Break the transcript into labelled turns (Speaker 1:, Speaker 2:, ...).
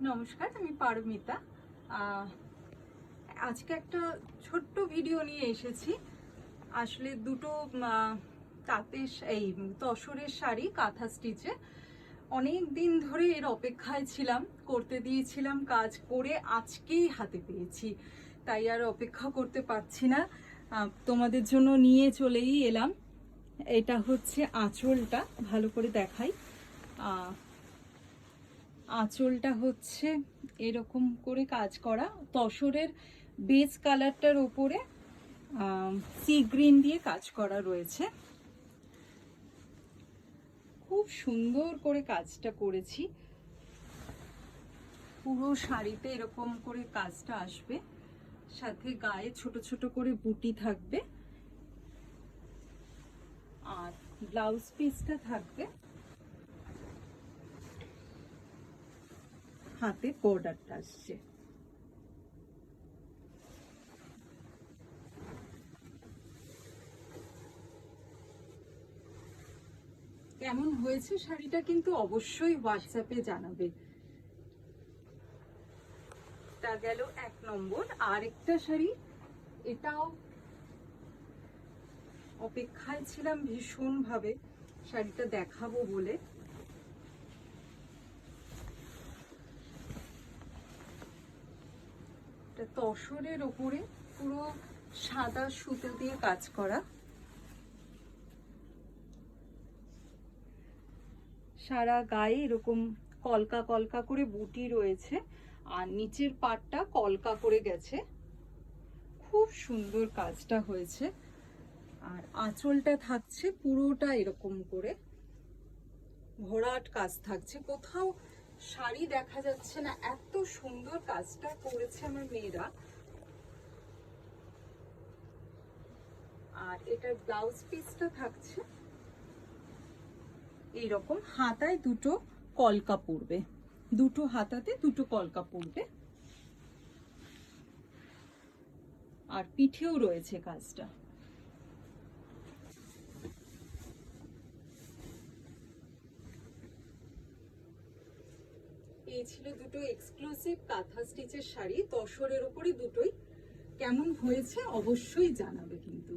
Speaker 1: নমস্কার, আমি পারমিতা। আজকে একটা ছোট্ট ভিডিও নিয়ে এসেছি। আসলে দুটো তাঁতের এই তসরের শাড়ি কাঁথা স্টিচে অনেক দিন ধরে এর অপেক্ষায় ছিলাম, করতে দিয়েছিলাম, কাজ করে আজকেই হাতে পেয়েছি। তাই আর অপেক্ষা করতে পারছি না, তোমাদের জন্য নিয়ে চলেই এলাম। এটা হচ্ছে আঁচলটা, ভালো করে দেখাই। আঁচলটা হচ্ছে এরকম করে কাজ করা, তসরের বেজ কালারটার উপরে সি গ্রিন দিয়ে কাজ করা রয়েছে। খুব সুন্দর করে কাজটা করেছি। পুরো শাড়িতে এরকম করে কাজটা আসবে, সাথে গায়ে ছোট ছোট করে বুটি থাকবে, আর ব্লাউজ পিসটা থাকবে হাতে বর্ডারটা আসছে। কেমন হয়েছে শাড়িটা কিন্তু অবশ্যই হোয়াটসঅ্যাপে জানাবে। তা গেল 1 নম্বর। আরেকটা শাড়ি, এটাও অপেক্ষায় ছিলাম ভীষণ ভাবে শাড়িটা দেখাবো বলে। এটা তসরের ওপরে পুরো সাদা সুতো দিয়ে কাজ করা, সারা গায়ে এরকম কলকা কলকা করে বুটি রয়েছে, আর নিচের পাটটা কলকা করে গেছে। খুব সুন্দর কাজটা হয়েছে। আর আঁচলটা থাকছে পুরোটা এরকম করে ভরাট কাজ থাকছে, কোথাও শাড়ি দেখা যাচ্ছে না, এত সুন্দর কাজটা করেছে আমার মেয়েরা। আর এটার ব্লাউজ পিসটা থাকছে এইরকম, হাতায় দুটো কলকা পড়বে, দুটো হাতাতে দুটো কলকা পড়বে, আর পিঠেও রয়েছে কাজটা। এই ছিল দুটো এক্সক্লুসিভ কাঁথা স্টিচের শাড়ি তসরের উপরে দুটোই। কেমন হয়েছে অবশ্যই জানাবে কিন্তু।